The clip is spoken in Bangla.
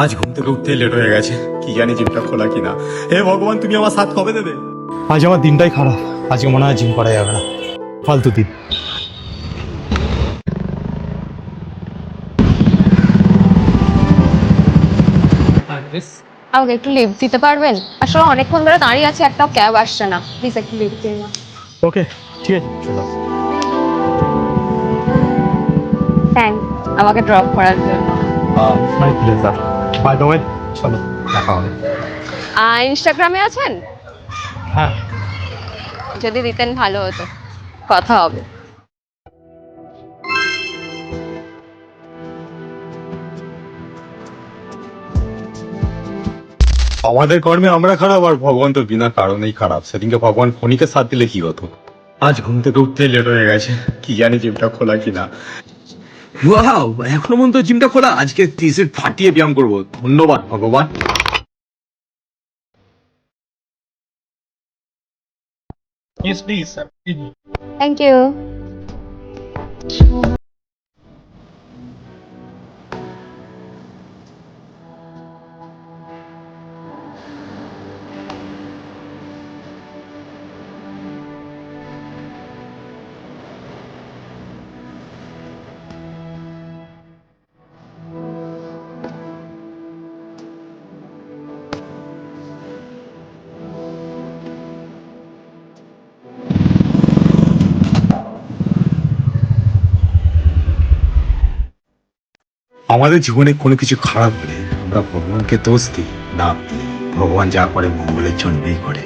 আজ ঘুম থেকে উঠতেই লেট হয়ে গেছে, কি জানি জিমটা খোলা কিনা। হে ভগবান, তুমি আমার সাথ কবে দেবে? আজ আমার দিনটাই খারাপ। আজকে মনে হয় জিম করা যাবে না, ফালতু দিন। আমাকে একটু লিফট দিতে পারবেন? আসলে অনেকক্ষণ ধরে দাঁড়িয়ে আছে, একটাও ক্যাব আসছে না। প্লিজ একটু লিফট দিন না। ওকে, ঠিক আছে, চলো। থ্যাংক আমাকে ড্রপ করার জন্য। My pleasure. By the way, চলো দেখা হবে। ইনস্টাগ্রামে আছেন? হ্যাঁ। যদি দিতেন ভালো হতো, কথা হবে। আমাদের কর্মে আমরা খারাপ আর ভগবান তো বিনা কারণেই খারাপ। সেদিনকে ভগবান ফণিকে সাথ দিলে কি হতো? আজ ঘুম থেকে উঠতেই লেট হয়ে গেছে, কি জানি জিমটা খোলা কিনা। ওয়াও, এখনো পর্যন্ত জিমটা খোলা। আজকে 30 ফাটিয়ে ব্যায়াম করবো। ধন্যবাদ ভগবান। Yes please. Thank you. আমাদের জীবনে কোনো কিছু খারাপ হলে আমরা ভগবানকে দোষ দিই না। ভগবান যা করে মঙ্গলের জন্যই করে।